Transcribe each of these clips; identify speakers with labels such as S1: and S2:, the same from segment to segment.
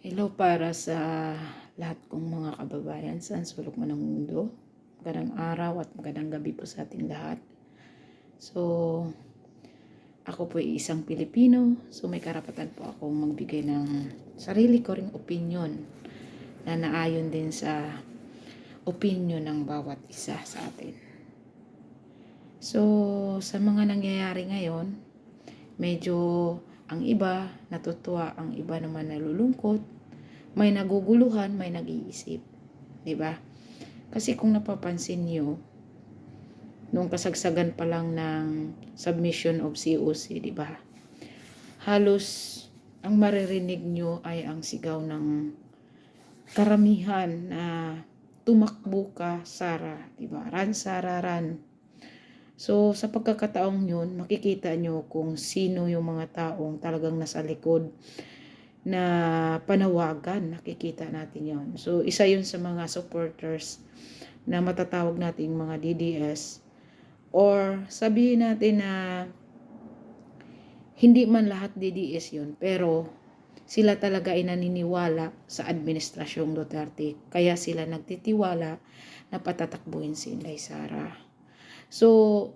S1: Hello para sa lahat kong mga kababayan sa sulok man ng mundo. Magandang araw at magandang gabi po sa ating lahat. So, ako po ay isang Pilipino. So, may karapatan po akong magbigay ng sarili ko ring opinion na naayon din sa opinion ng bawat isa sa atin. So, sa mga nangyayari ngayon, medyo ang iba natutuwa, ang iba naman nalulungkot. May naguguluhan, may nag-iisip. 'Di ba? Kasi kung napapansin niyo, nung kasagsagan pa lang ng submission of COC, 'di ba? Halos ang maririnig niyo ay ang sigaw ng karamihan na tumakbo ka, Sara, 'di ba? Run, Sara, run. So, sa pagkakataong yun, makikita nyo kung sino yung mga taong talagang nasa likod na panawagan. Nakikita natin yon. So, isa yun sa mga supporters na matatawag nating mga DDS, or sabihin natin na hindi man lahat DDS yun, pero sila talaga ay naniniwala sa administrasyong Duterte. Kaya sila nagtitiwala na patatakbuhin si Inday Sara. So,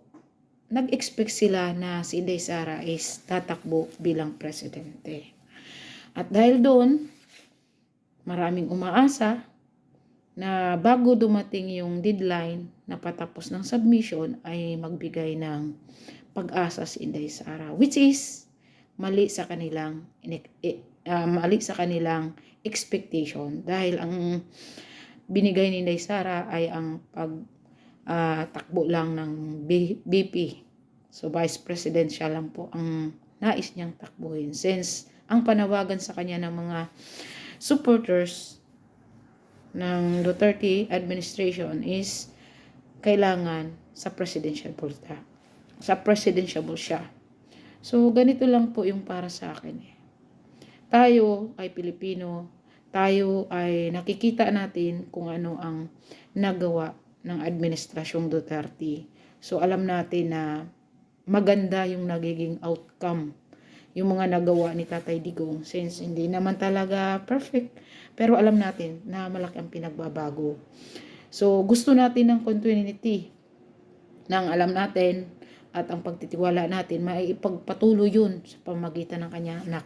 S1: nag-expect sila na si Inday Sara is tatakbo bilang presidente. At dahil doon, maraming umaasa na bago dumating yung deadline na patapos ng submission ay magbigay ng pag-asa si Inday Sara, which is mali sa kanilang expectation, dahil ang binigay ni Inday Sara ay ang takbo lang ng BP. So, Vice Presidential lang po ang nais niyang takbuhin. Since ang panawagan sa kanya ng mga supporters ng Duterte administration is kailangan sa presidential siya. So, ganito lang po yung para sa akin. Tayo ay Pilipino, tayo ay nakikita natin kung ano ang nagawa ng administrasyong Duterte. So, alam natin na maganda yung nagiging outcome, yung mga nagawa ni Tatay Digong, since hindi naman talaga perfect, pero alam natin na malaki ang pinagbabago. So, gusto natin ng continuity ng alam natin at ang pagtitiwala natin, maipagpatuloy yun sa pamagitan ng kanya anak.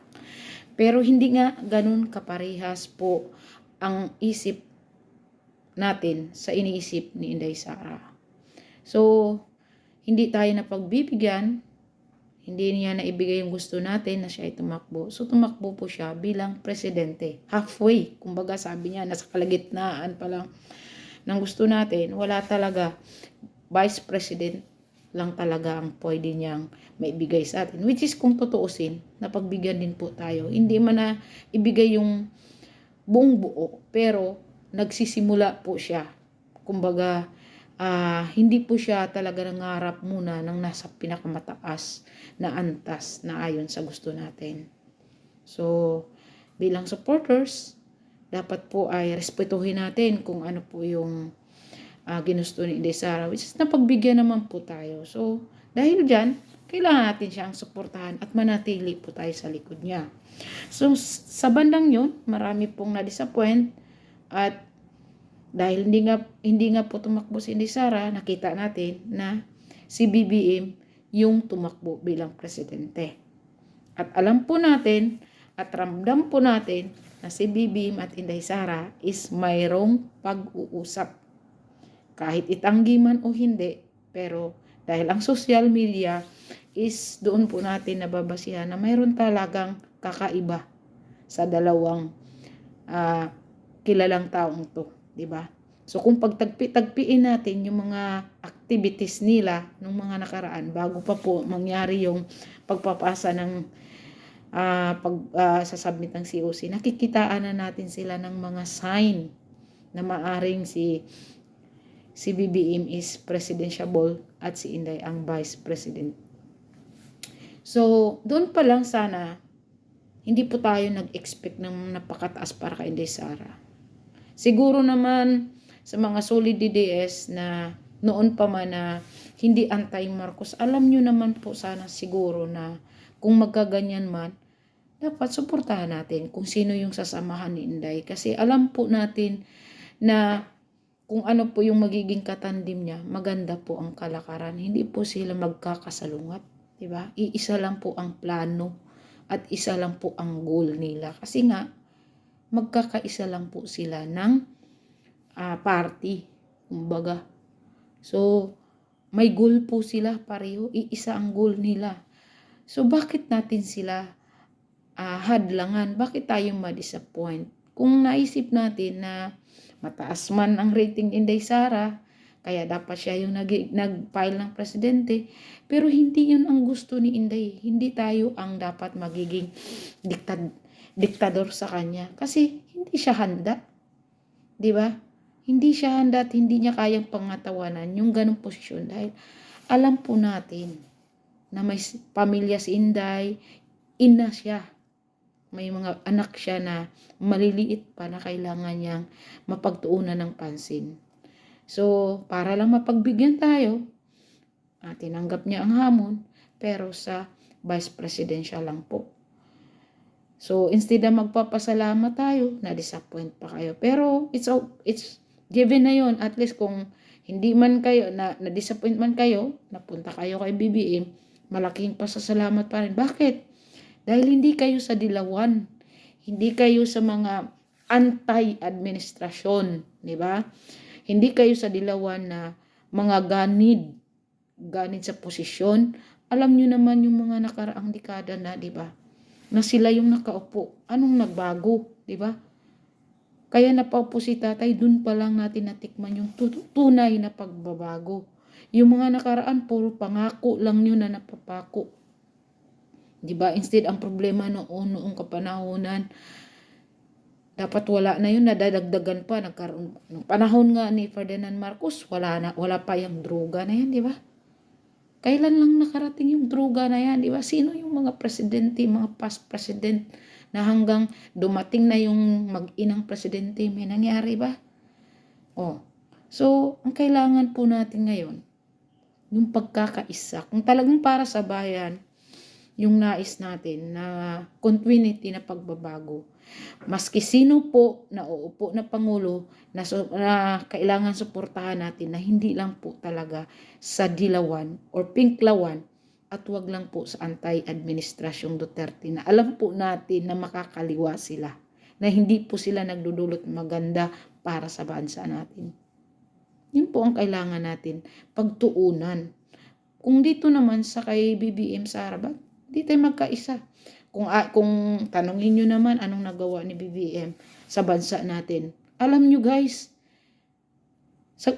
S1: Pero hindi nga ganun kaparehas po ang isip natin sa iniisip ni Inday Sara. So, hindi tayo napagbibigyan, hindi niya naibigay yung gusto natin na siya ay tumakbo. So, tumakbo po siya bilang presidente. Halfway, kumbaga sabi niya, nasa kalagitnaan pa lang ng gusto natin. Wala talaga. Vice President lang talaga ang pwede niyang maibigay sa atin. Which is, kung tutuusin, napagbigyan din po tayo. Hindi man na ibigay yung buong buo, pero nagsisimula po siya. Kumbaga, hindi po siya talaga nangarap muna ng nasa pinakamataas na antas na ayon sa gusto natin. So, bilang supporters, dapat po ay respetuhin natin kung ano po yung ginusto ni Inday Sara, which is napagbigyan naman po tayo. So, dahil dyan, kailangan natin siyang suportahan at manatili po tayo sa likod niya. So, sa bandang yun, marami pong na-disappoint, at dahil hindi nga po tumakbo si Inday Sara, nakita natin na si BBM yung tumakbo bilang presidente. At alam po natin at ramdam po natin na si BBM at Inday Sara is mayroong pag-uusap. Kahit itanggi man o hindi, pero dahil ang social media is doon po natin nababasihan na mayroon talagang kakaiba sa dalawang kilalang taong to, di ba? So, kung pagtagpiin natin yung mga activities nila nung mga nakaraan, bago pa po mangyari yung pagpapasa ng sasubmit ng COC, nakikitaan na natin sila ng mga sign na maaring si BBM is presidentiable at si Inday ang vice president. So, doon pa lang sana, hindi po tayo nag-expect ng napakataas para kay Inday Sara. Siguro naman sa mga solid DDS na noon pa man na hindi anti-Marcos, alam nyo naman po sana siguro na kung magkaganyan man, dapat suportahan natin kung sino yung sasamahan ni Inday. Kasi alam po natin na kung ano po yung magiging katandim niya, maganda po ang kalakaran. Hindi po sila magkakasalungat. Diba? Iisa lang po ang plano at isa lang po ang goal nila. Kasi nga, magkakaisa lang po sila ng party. Kumbaga. So, may goal po sila pareho. Iisa ang goal nila. So, bakit natin sila hadlangan? Bakit tayo ma-disappoint? Kung naisip natin na mataas man ang rating Inday Sara, kaya dapat siya yung nag-file ng presidente, pero hindi yun ang gusto ni Inday. Hindi tayo ang dapat magiging diktador sa kanya. Kasi hindi siya handa. Di ba? Hindi siya handa at hindi niya kayang pangatawanan yung ganong posisyon. Dahil alam po natin na may pamilya si Inday, ina siya. May mga anak siya na maliliit pa na kailangan niyang mapagtuunan ng pansin. So, para lang mapagbigyan tayo, tinanggap niya ang hamon, pero sa vice presidential lang po. So, instead na magpapasalamat tayo, na-disappoint pa kayo. Pero, it's given na yon. At least kung hindi man kayo, na-disappoint man kayo, napunta kayo kay BBM, malaking pasasalamat pa rin. Bakit? Dahil hindi kayo sa dilawan, hindi kayo sa mga anti-administrasyon, di ba? Hindi kayo sa dilawan na mga ganid sa posisyon. Alam nyo naman yung mga nakaraang dekada na, di ba? Na sila yung nakaupo. Anong nagbago, di ba? Kaya napaupo si tatay, dun pa lang natin natikman yung tunay na pagbabago. Yung mga nakaraan, puro pangako lang yun na napapako. Diba? Instead, ang problema noong kapanahonan, dapat wala na yun, nadadagdagan pa. Nagkaroon, ng panahon nga ni Ferdinand Marcos, wala pa yung droga na yan, di ba? Kailan lang nakarating yung droga na yan, di ba? Sino yung mga presidente, mga past president na hanggang dumating na yung mag-inang presidente, may nangyari ba? So, ang kailangan po natin ngayon, yung pagkakaisa. Kung talagang para sa bayan, yung nais natin na continuity na pagbabago. Maski sino po na uupo na Pangulo na kailangan suportahan natin na hindi lang po talaga sa dilawan or pinklawan at wag lang po sa anti-administrasyong Duterte na alam po natin na makakaliwa sila. Na hindi po sila nagdudulot maganda para sa bansa natin. Yun po ang kailangan natin pagtuunan. Kung dito naman sa kay BBM Sara, di tayo magkaisa. Kung tanongin nyo naman anong nagawa ni BBM sa bansa natin. Alam nyo guys,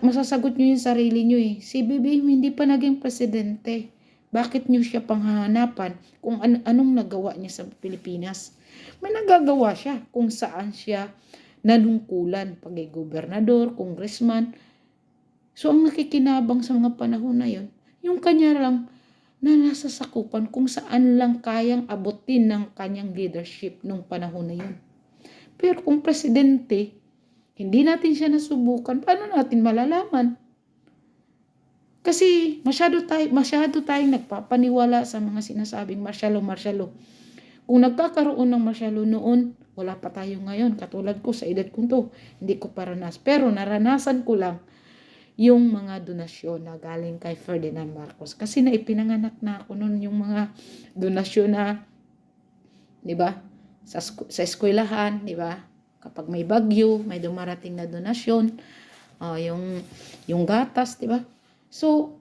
S1: masasagot nyo yung sarili nyo eh. Si BBM hindi pa naging presidente. Bakit nyo siya panghahanapan kung anong nagawa niya sa Pilipinas? May nagagawa siya kung saan siya nanungkulan. Pagay gobernador, congressman. So ang nakikinabang sa mga panahon na yun, yung kanya lang na nasa sakupan kung saan lang kayang abutin ng kanyang leadership nung panahon na yun. Pero kung presidente, hindi natin siya nasubukan, paano natin malalaman? Kasi masyado tayong nagpapaniwala sa mga sinasabing marsyalo. Kung nagkakaroon ng marsyalo noon, wala pa tayo ngayon. Katulad ko sa edad ko to, hindi ko paranas. Pero naranasan ko lang yung mga donasyon na galing kay Ferdinand Marcos. Kasi naipinanganak na ako noon yung mga donasyon na, di ba, sa eskwelahan, di ba, kapag may bagyo, may dumarating na donasyon, yung gatas, di ba. So,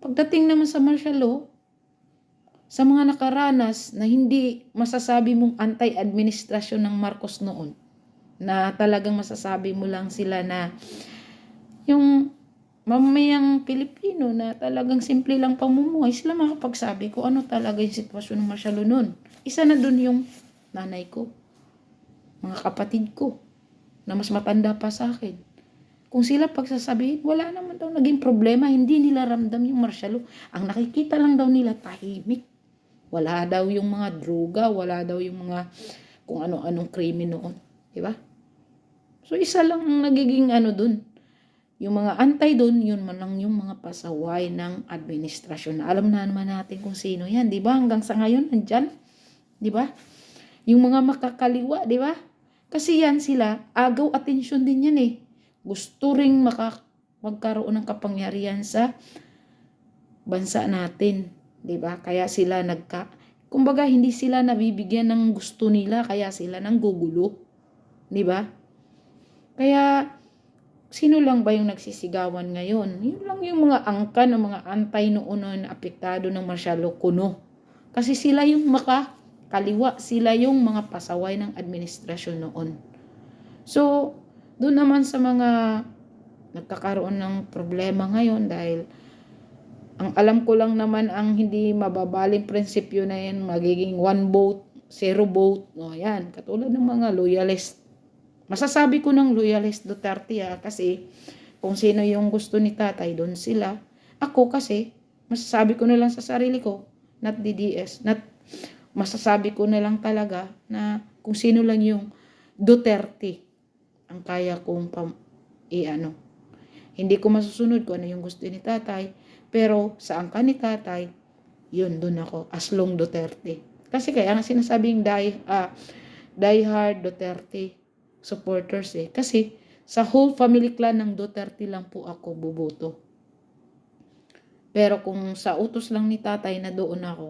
S1: pagdating naman sa martial law, sa mga nakaranas na hindi masasabi mong anti-administrasyon ng Marcos noon, na talagang masasabi mo lang sila na yung mamayang Pilipino na talagang simple lang pamumuhay, sila makapagsabi ko ano talaga yung sitwasyon ng martial law noon. Isa na dun yung nanay ko, mga kapatid ko, na mas matanda pa sa akin. Kung sila pagsasabihin, wala naman daw naging problema, hindi nila ramdam yung martial law. Ang nakikita lang daw nila tahimik. Wala daw yung mga droga, wala daw yung mga kung ano-anong krimen noon. Diba? So isa lang ang nagiging dun. Yung mga antay dun, yun man lang yung mga pasaway ng administrasyon. Alam na naman natin kung sino yan. Diba? Hanggang sa ngayon, nandyan. Di ba? Yung mga makakaliwa, di ba? Kasi yan sila, agaw atensyon din yan eh. Gusto ring magkaroon ng kapangyarihan sa bansa natin. Di ba? Kaya sila kumbaga hindi sila nabibigyan ng gusto nila, kaya sila nang gugulo. Di ba? Kaya sino lang ba yung nagsisigawan ngayon? Yun lang yung mga angkan o mga antay noon na apektado ng Marshalo Kuno. Kasi sila yung makakaliwa, sila yung mga pasaway ng administrasyon noon. So, doon naman sa mga nagkakaroon ng problema ngayon dahil ang alam ko lang naman ang hindi mababaling prinsipyo na yan, magiging 1 vote, 0 vote. No, yan, katulad ng mga loyalist. Masasabi ko ng loyalist Duterte kasi kung sino yung gusto ni tatay, doon sila. Ako kasi, masasabi ko na lang sa sarili ko, not DDS, masasabi ko na lang talaga na kung sino lang yung Duterte ang kaya kong Hindi ko masusunod kung ano yung gusto ni tatay, pero sa angka ni tatay, yun, doon ako, as long Duterte. Kasi kaya nga sinasabing die hard Duterte supporters eh. Kasi sa whole family clan ng Duterte lang po ako buboto. Pero kung sa utos lang ni tatay na doon ako,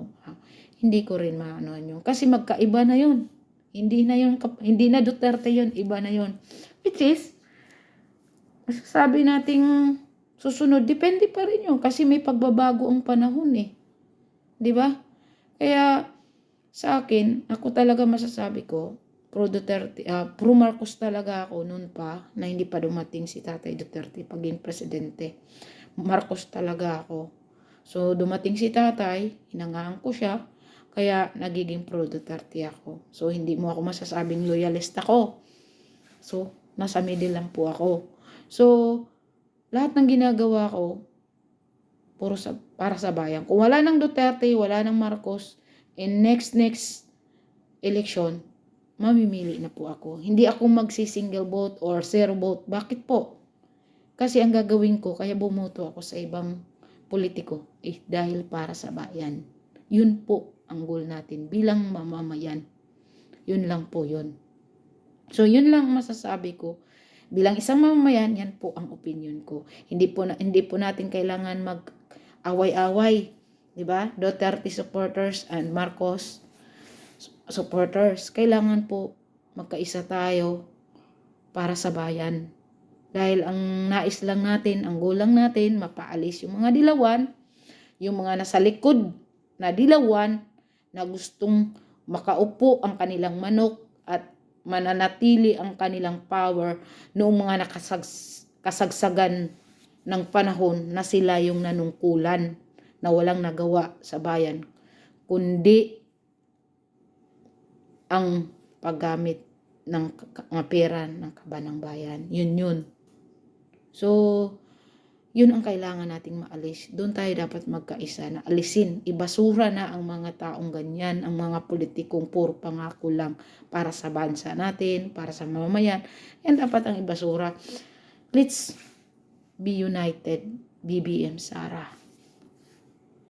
S1: hindi ko rin maano yun. Kasi magkaiba na yun. Hindi na Duterte yun, iba na yun. Which is, masasabi nating susunod, depende pa rin yun kasi may pagbabago ang panahon eh. 'Di ba? Kaya sa akin, ako talaga masasabi ko, pro Duterte, pro Marcos talaga ako noon pa na hindi pa dumating si Tatay Duterte paging presidente. Marcos talaga ako. So dumating si Tatay, hinangaan ko siya, kaya nagiging pro Duterte ako. So hindi mo ako masasabing loyalist ako. So nasa middle lang po ako. So lahat ng ginagawa ko, para sa bayan. Kung wala ng Duterte, wala ng Marcos, in next election, mamimili na po ako. Hindi ako magsi-single vote or 0 vote. Bakit po? Kasi ang gagawin ko, kaya bumoto ako sa ibang politiko, dahil para sa bayan. Yun po ang goal natin bilang mamamayan. Yun lang po yun. So yun lang masasabi ko. Bilang isang mamamayan, yan po ang opinion ko. Hindi po natin kailangan mag-away-away, 'di ba? Duterte supporters and Marcos supporters. Kailangan po magkaisa tayo para sa bayan. Dahil ang nais lang natin, ang goal lang natin, mapaalis yung mga dilawan, yung mga nasa likod na dilawan na gustong makaupo ang kanilang manok at mananatili ang kanilang power noong mga kasagsagan ng panahon na sila yung nanungkulan na walang nagawa sa bayan, kundi ang paggamit ng pera ng kaban ng bayan. Yun. So, yun ang kailangan nating maalis. Doon tayo dapat magkaisa na alisin. Ibasura na ang mga taong ganyan, ang mga politikong puro pangako lang para sa bansa natin, para sa mamamayan. Yan dapat ang ibasura. Let's be united, BBM Sara.